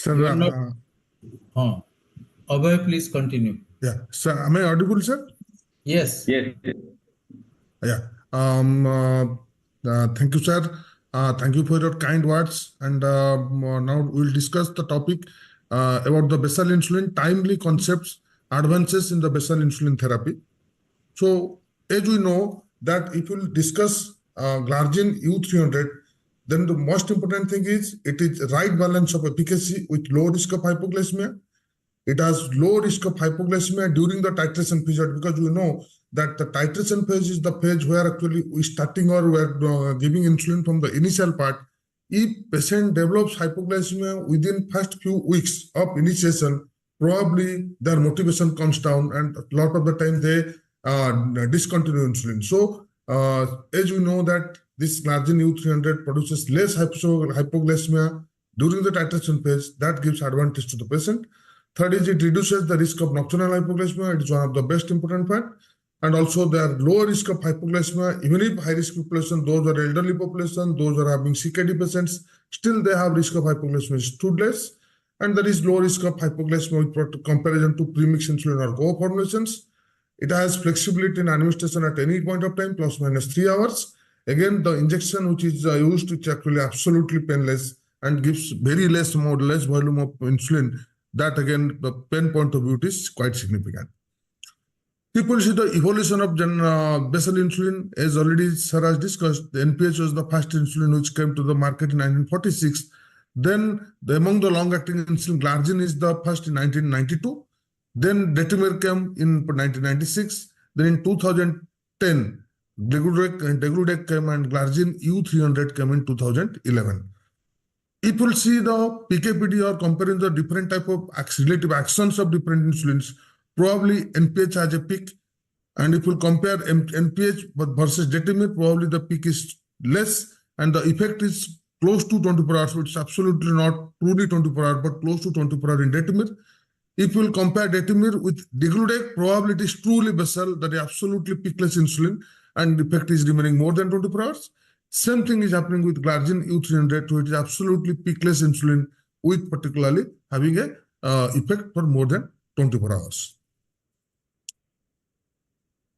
Sir, You are not. Abhay, please continue. yeah, sir, am I audible, sir? Yes. Yes. Yeah. Thank you, sir. Thank you for your kind words. And now we'll discuss the topic about the basal insulin, timely concepts, advances in the basal insulin therapy. So, as we know that if we'll discuss Glargine U300, then the most important thing is it is right balance of efficacy with low risk of hypoglycemia. It has low risk of hypoglycemia during the titration period, because we know that the titration phase is the phase where actually we starting or we're giving insulin from the initial part. If patient develops hypoglycemia within first few weeks of initiation, probably their motivation comes down, and a lot of the time they discontinue insulin. So as we know that this Glargine U300 produces less hypoglycemia during the titration phase, that gives advantage to the patient. Third is it reduces the risk of nocturnal hypoglycemia. It is one of the best important fact. And also there are lower risk of hypoglycemia, even if high risk population, those are elderly population, those are having CKD patients, still they have risk of hypoglycemia is too less. And there is low risk of hypoglycemia with comparison to premix insulin or Go formulations. It has flexibility in administration at any point of time, plus minus 3 hours. Again, the injection which is used, which actually absolutely painless and gives very less volume of insulin. That again, the pain point of view is quite significant. People see the evolution of basal insulin, as already sir has discussed. The NPH was the first insulin which came to the market in 1946. Then among the long-acting insulin, Glargine is the first in 1992. Then Detemir came in 1996. Then in 2010, Degludec came, and Glargine U300 came in 2011. If we'll see the PKPD or comparing the different type of relative actions of different insulins, probably NPH has a peak. And if we'll compare NPH versus Detemir, probably the peak is less and the effect is close to 24 hours. So it's absolutely not truly 24 hours, but close to 24 hours in Detemir. If we'll compare Detemir with Degludec, probably it is truly basal, that is absolutely peakless insulin, and the effect is remaining more than 24 hours. Same thing is happening with Glargine U300, which is absolutely peakless insulin with particularly having a effect for more than 24 hours.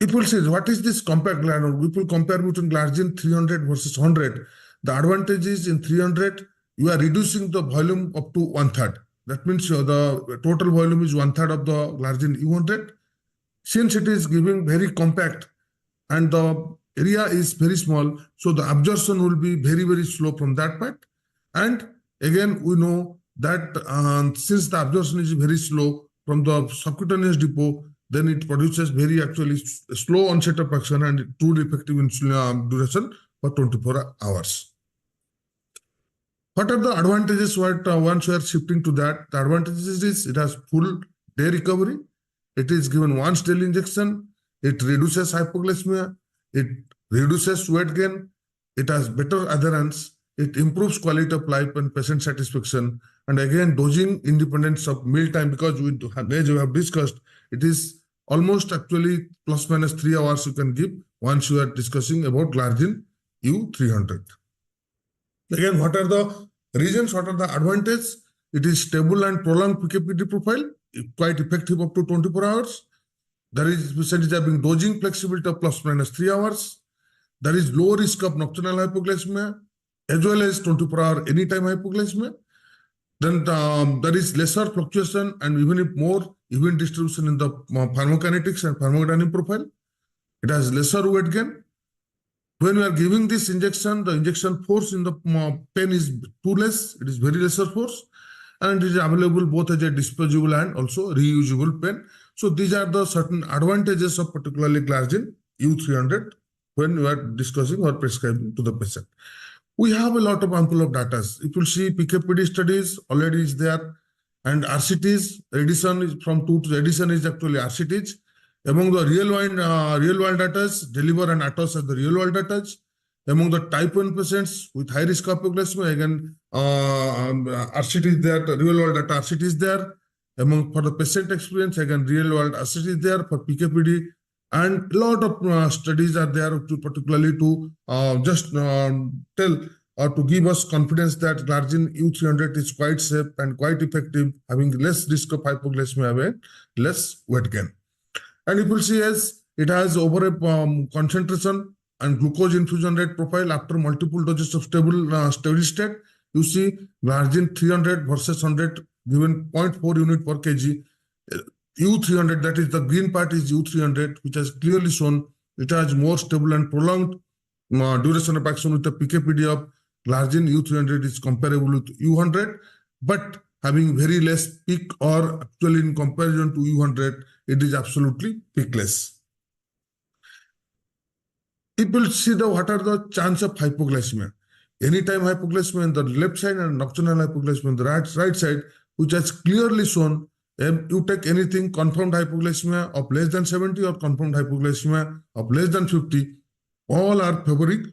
If we'll see what is this compared Glargine, we will compare between Glargine 300 versus 100. The advantage is in 300, you are reducing the volume up to 1/3. That means the total volume is 1/3 of the Glargine U100. Since it is giving very compact and the area is very small, so the absorption will be very, very slow from that part. And again, we know that since the absorption is very slow from the subcutaneous depot, then it produces very actually slow onset of action and truly effective insulin duration for 24 hours. What are the advantages? Once we are shifting to that, the advantages is it has full day recovery. It is given once daily injection. It reduces hypoglycemia. It reduces weight gain. It has better adherence. It improves quality of life and patient satisfaction. And again, dosing independence of meal time, because as we have discussed, it is almost actually plus minus 3 hours you can give once you are discussing about Glargine U300. Again, what are the reasons? What are the advantages? It is stable and prolonged PKPD profile, quite effective up to 24 hours. There is besides having dosing flexibility of plus minus 3 hours. There is low risk of nocturnal hypoglycemia as well as 24-hour anytime hypoglycemia. Then there is lesser fluctuation and even if more even distribution in the pharmacokinetics and pharmacodynamic profile. It has lesser weight gain. When we are giving this injection, the injection force in the pen is too less. It is very lesser force, and it is available both as a disposable and also reusable pen. So these are the certain advantages of particularly Glargine U300 when we are discussing or prescribing to the patient. We have a lot of ample of data. If you see PKPD studies already is there, and RCTs, addition is from 2 to addition is actually RCTs. Among the real world data, Deliver and Atos are the real world data. Among the type 1 patients with high risk of hypoglycemia, again, RCT is there, the real world data RCT is there. For the patient experience, again, real world RCT is there for PKPD. And a lot of studies are there to particularly to just tell or to give us confidence that glargine U300 is quite safe and quite effective, having less risk of hypoglycemia and less weight gain. And you will see as it has over a concentration and glucose infusion rate profile after multiple doses of steady state. You see glargine 300 versus 100 given 0.4 unit per kg. U300, that is the green part, is U300, which has clearly shown it has more stable and prolonged duration of action with the PKPD of glargine. U300 is comparable with U100, but having very less peak, or actually in comparison to U100, it is absolutely peakless. People see what are the chance of hypoglycemia. Anytime hypoglycemia on the left side and nocturnal hypoglycemia on the right side, which has clearly shown you take anything confirmed hypoglycemia of less than 70 or confirmed hypoglycemia of less than 50, all are favoring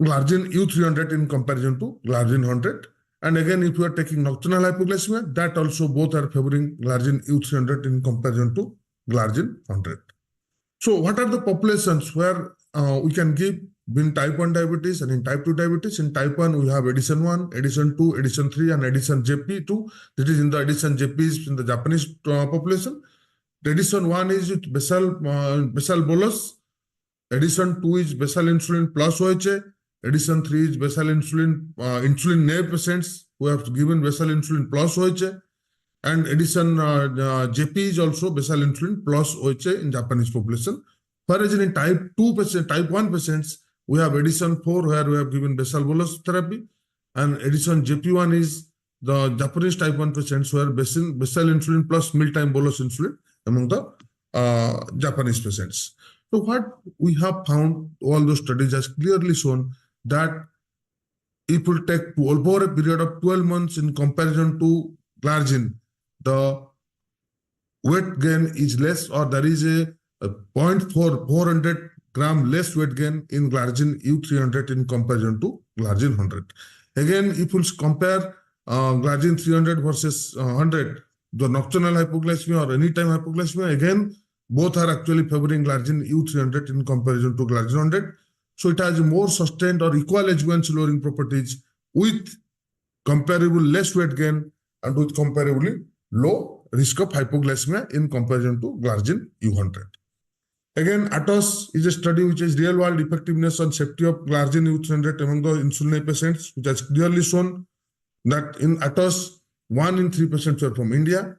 glargine U300 in comparison to glargine 100. And again, if you are taking nocturnal hypoglycemia, that also both are favoring glargine U300 in comparison to glargine 100. So what are the populations where we can give in type 1 diabetes and in type 2 diabetes? In type 1, we have Edison 1, Edison 2, Edison 3, and Edison JP2. That is in the Edison JP is in the Japanese population. The Edison 1 is with basal bolus. Edison 2 is basal insulin plus OHA. Edison 3 is basal insulin, insulin naive patients who have given basal insulin plus OHA. And Edison JP is also basal insulin plus OHA in Japanese population. Whereas in type 1 patients, we have Edison 4 where we have given basal bolus therapy, and Edison JP1 is the Japanese type 1 patients where basal insulin plus mealtime bolus insulin among the Japanese patients. So what we have found, all those studies has clearly shown that it will take over a period of 12 months in comparison to glargine, the weight gain is less, or there is a 400 gram less weight gain in glargine U300 in comparison to glargine 100. Again, if we compare glargine 300 versus 100, the nocturnal hypoglycemia or anytime hypoglycemia, again, both are actually favoring glargine U300 in comparison to glargine 100. So it has more sustained or equal HbA1c lowering properties with comparable less weight gain and with comparably low risk of hypoglycemia in comparison to glargine U100. Again, ATOS is a study which is real-world effectiveness and safety of glargine U300 among the insulin patients, which has clearly shown that in ATOS, 1 in 3 patients were from India,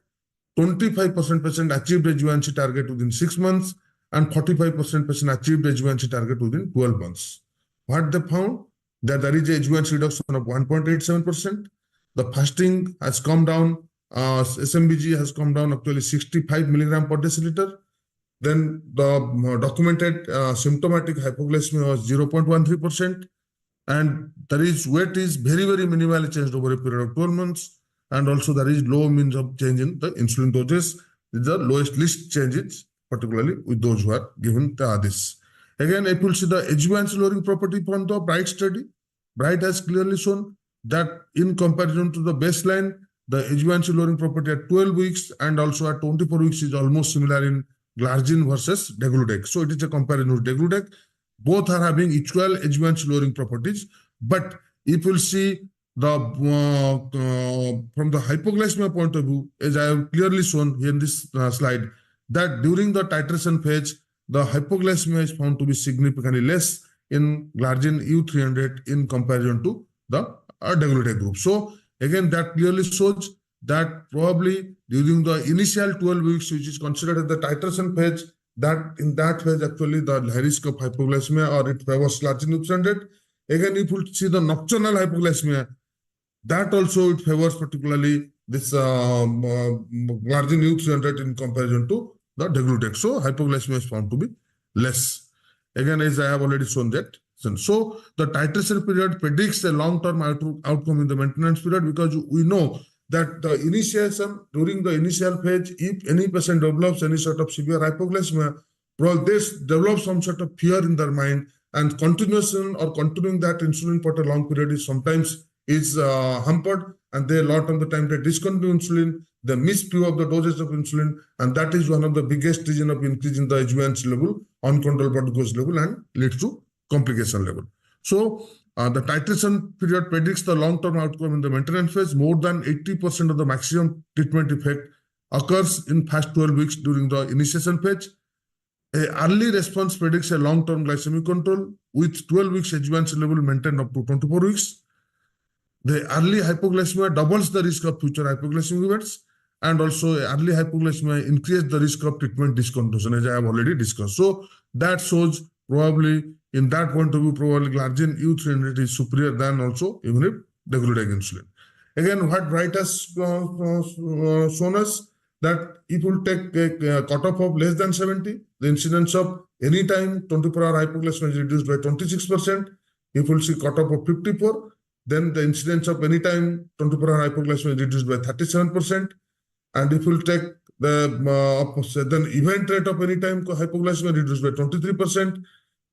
25% patient achieved HbA1c target within 6 months, and 45% patient achieved HbA1c target within 12 months. What they found? That there is a HbA1c reduction of 1.87%. The fasting has come down, SMBG has come down actually 65 milligram per deciliter. Then the documented symptomatic hypoglycemia was 0.13%. And there is weight is very, very minimally changed over a period of 12 months. And also there is low means of change in the insulin doses. These are lowest least changes, particularly with those who are given this. Again, if you see the HbA1c lowering property from the BRIGHT study, BRIGHT has clearly shown that in comparison to the baseline, the HbA1c lowering property at 12 weeks and also at 24 weeks is almost similar in glargine versus degludec. So it is a comparison with degludec. Both are having equal HbA1c lowering properties. But if you see the from the hypoglycemia point of view, as I have clearly shown here in this slide, that during the titration phase, the hypoglycemia is found to be significantly less in glargine U300 in comparison to the degludec group. So again, that clearly shows that probably during the initial 12 weeks, which is considered as the titration phase, that in that phase actually the high risk of hypoglycemia or it favors glargine U300. Again, if you see the nocturnal hypoglycemia, that also it favors particularly this glargine U300 in comparison to the degludec. So hypoglycemia is found to be less. Again, as I have already shown that. So the titration period predicts a long-term outcome in the maintenance period, because we know that the initiation, during the initial phase, if any patient develops any sort of severe hypoglycemia, this develops some sort of fear in their mind, and continuation or continuing that insulin for a long period is sometimes hampered, and they a lot of the time they discontinue insulin, they miss few of the doses of insulin, and that is one of the biggest reason of increase in the HbA1c level, uncontrolled blood glucose level, and leads to complication level. So the titration period predicts the long-term outcome in the maintenance phase. More than 80% of the maximum treatment effect occurs in first 12 weeks during the initiation phase. A early response predicts a long-term glycemic control with 12 weeks HbA1c level maintained up to 24 weeks. The early hypoglycemia doubles the risk of future hypoglycemic events, and also early hypoglycemia increases the risk of treatment discontinuation, as I have already discussed. So that shows probably in that point of view, probably glargine U300 is superior than also even if degludec insulin. Again, what Wright has shown us that if you take a cutoff of less than 70, the incidence of any time 24-hour hypoglycemia is reduced by 26%. If you see cutoff of 54, then the incidence of any time 24-hour hypoglycemia is reduced by 37%. And if you take the then event rate of any time hypoglycemia reduced by 23%,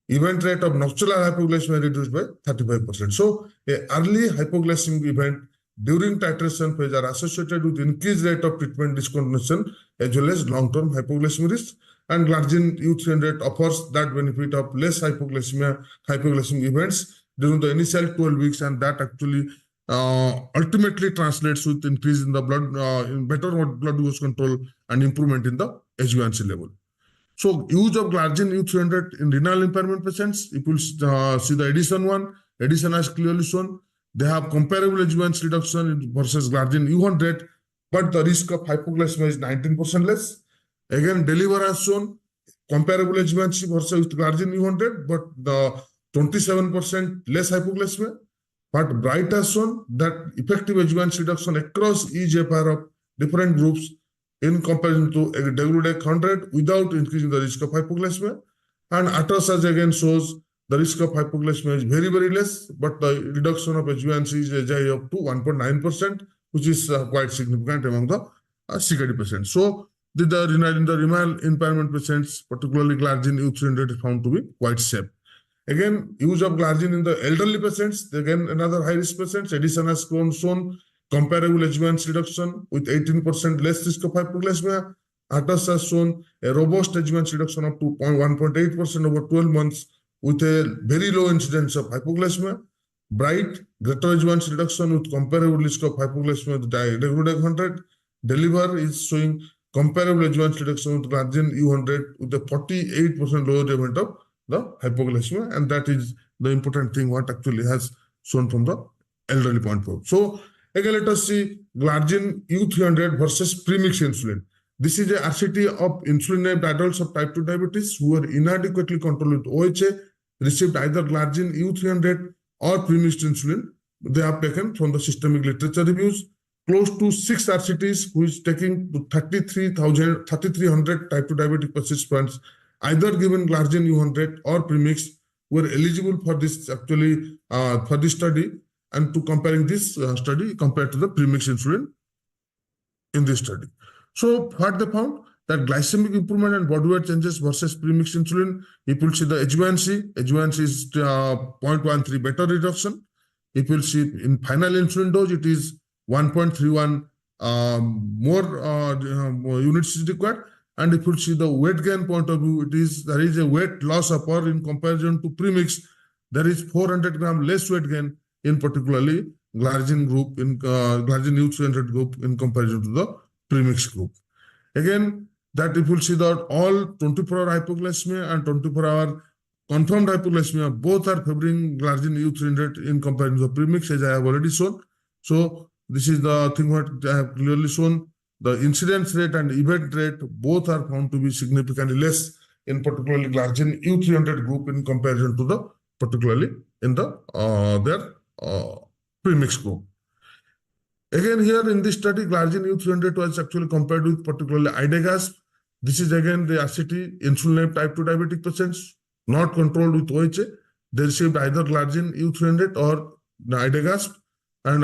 event rate of nocturnal hypoglycemia reduced by 35%. So a early hypoglycemic event during titration phase are associated with increased rate of treatment discontinuation as well as long-term hypoglycemic risk. And glargine U300 offers that benefit of less hypoglycemic events during the initial 12 weeks, and that actually ultimately translates with increase in the blood, in better blood glucose control and improvement in the HbA1c level. So use of glargine U300 in renal impairment patients, if you see the Edison one, Edison has clearly shown they have comparable HbA1c reduction versus glargine U100, but the risk of hypoglycemia is 19% less. Again, Deliver has shown comparable HbA1c versus glargine U100, but the 27% less hypoglycemia. But Bright has shown that effective HbA1c reduction across eGFR of different groups in comparison to degludec 100 without increasing the risk of hypoglycemia. And Atos has again shows the risk of hypoglycemia is very, very less, but the reduction of HbA1c is up to 1.9%, which is quite significant among the CKD patients. So in the renal impairment patients, particularly glargine U300 is found to be quite safe. Again, use of glargine in the elderly patients, again, another high-risk patients, Edison has shown comparable HbA1c reduction with 18% less risk of hypoglycemia. Atos has shown a robust HbA1c reduction up to 1.8% over 12 months with a very low incidence of hypoglycemia. Bright, greater HbA1c reduction with comparable risk of hypoglycemia with degludec 100. Deliver is showing comparable HbA1c reduction with glargine U100 with a 48% lower event of the hypoglycemia, and that is the important thing what actually has shown from the elderly point of view. So again, let us see glargine U300 versus premixed insulin. This is a RCT of insulin-naive adults of type 2 diabetes who were inadequately controlled with OHA, received either glargine U300 or premixed insulin. They have taken from the systemic literature reviews. Close to 6 RCTs who is taking to 3,300 type 2 diabetic participants either given glargine U100 or premixed were eligible for this actually for this study, and to comparing this study compared to the premixed insulin in this study. So what they found that glycemic improvement and body weight changes versus premixed insulin. If you see the HbA1c is 0.13 better reduction. If you see in final insulin dose, it is 1.31 more units is required. And if you see the weight gain point of view, there is a weight loss occur in comparison to premix. There is 400 gram less weight gain in particularly glargine group in glargine U300 group in comparison to the premix group. Again, that if you see that all 24-hour hypoglycemia and 24-hour confirmed hypoglycemia both are favoring glargine U300 in comparison to the premix, as I have already shown. So this is the thing what I have clearly shown. The incidence rate and event rate both are found to be significantly less in particularly glargine U300 group in comparison to the particularly in the their premix group. Again, here in this study, glargine U300 was actually compared with particularly IDEGASP. This is again the RCT insulin type 2 diabetic patients not controlled with OHA. They received either glargine U300 or IDEGASP, and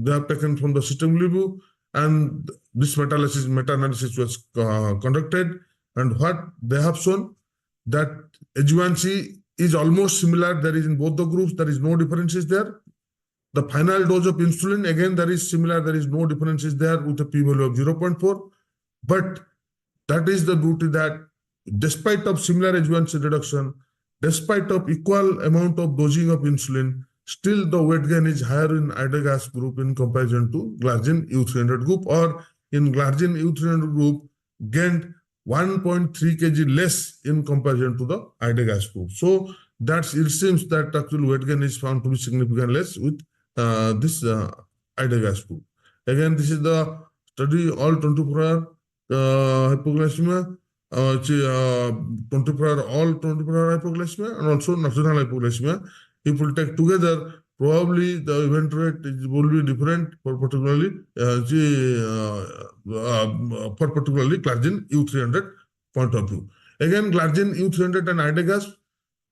they have taken from the system review. And this meta-analysis was conducted, and what they have shown that HbA1c is almost similar. There is in both the groups, there is no differences there. The final dose of insulin, again, there is similar. There is no differences there with a p-value of 0.4. But that is the beauty that despite of similar HbA1c reduction, Despite of equal amount of dosing of insulin, still the weight gain is higher in idogas group in comparison to glargine U300 group, or in glargine U300 group gained 1.3 kg less in comparison to the idogas group. So it seems that actual weight gain is found to be significantly less with this idogas group. Again, this is the study all 24-hour hypoglycemia, 24-hour, all 24-hour hypoglycemia, and also nocturnal hypoglycemia. If we take together, probably the event rate will be different for particularly glargine U300 point of view. Again, glargine U300 and idogas,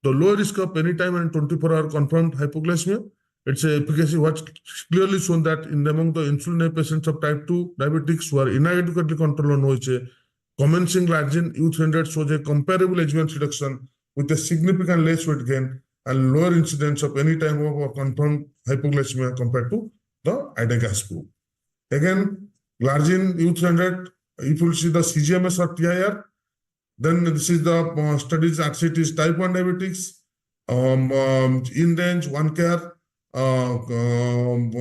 the low risk of anytime and 24-hour confirmed hypoglycemia. Its efficacy was clearly shown that among the insulin patients of type 2 diabetics who are inadequately controlled on OHA, commencing glargine U300 shows a comparable HbA1c reduction with a significant less weight gain and lower incidence of any time of or confirmed hypoglycemia compared to the idogas group. Again, glargine U300, if you see the CGMS or TIR, then this is the studies ascites type 1 diabetics, in range, one care, glargine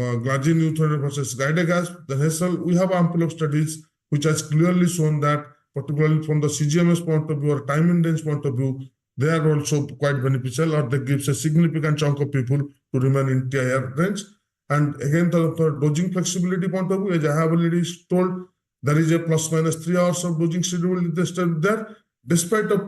U300 versus idogas. Then we have ample of studies which has clearly shown that, particularly from the CGMS point of view or time in range point of view, they are also quite beneficial, or they gives a significant chunk of people to remain in TIR range. And again, the dosing flexibility point of view, as I have already told, there is a plus minus 3 hours of dosing schedule there. Despite a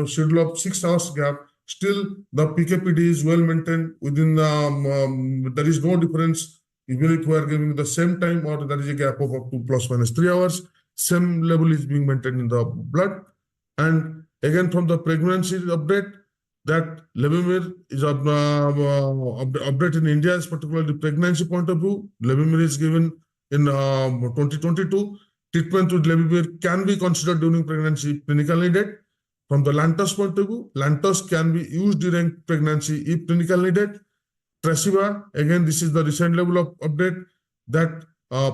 schedule of 6 hours gap, still the PKPD is well maintained within there is no difference, even if we are giving the same time or there is a gap of up to plus minus 3 hours, same level is being maintained in the blood. And again, from the pregnancy update, that Levemir is update in India, is particularly the pregnancy point of view. Levemir is given in 2022. Treatment with Levemir can be considered during pregnancy if clinically needed. From the Lantus point of view, Lantus can be used during pregnancy if clinically needed. Tresiba, again, this is the recent level of update that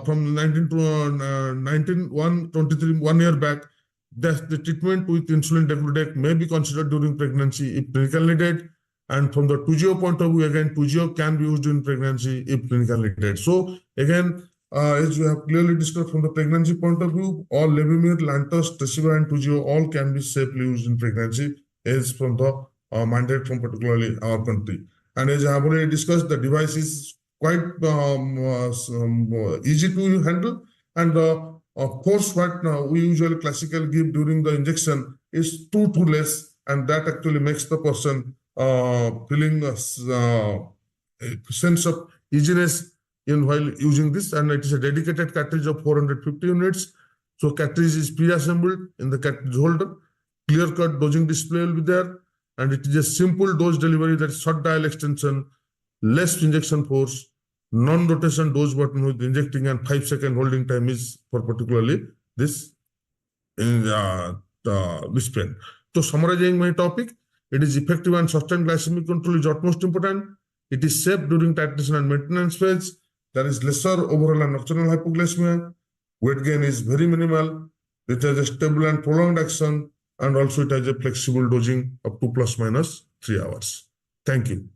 from 19 to 123, 1 year back, that the treatment with insulin degludec may be considered during pregnancy if clinically needed. And from the Toujeo point of view, again, Toujeo can be used in pregnancy if clinically needed. So again, as we have clearly discussed from the pregnancy point of view, all Levemir, Lantus, Tresiba, and Toujeo all can be safely used in pregnancy, as from the mandate from particularly our country. And as I have already discussed, the device is quite easy to handle, and force what we usually classically give during the injection is too less, and that actually makes the person feeling a sense of easiness in while using this. And it is a dedicated cartridge of 450 units. So cartridge is pre-assembled in the cartridge holder. Clear-cut dosing display will be there, and it is a simple dose delivery, that is short dial extension, less injection force, non-rotation dose button with injecting, and 5-second holding time is for particularly this this pen. So summarizing my topic, it is effective and sustained glycemic control is utmost important. It is safe during titration and maintenance phase. There is lesser overall and nocturnal hypoglycemia. Weight gain is very minimal. It has a stable and prolonged action, and also it has a flexible dosing up to plus minus 3 hours. Thank you.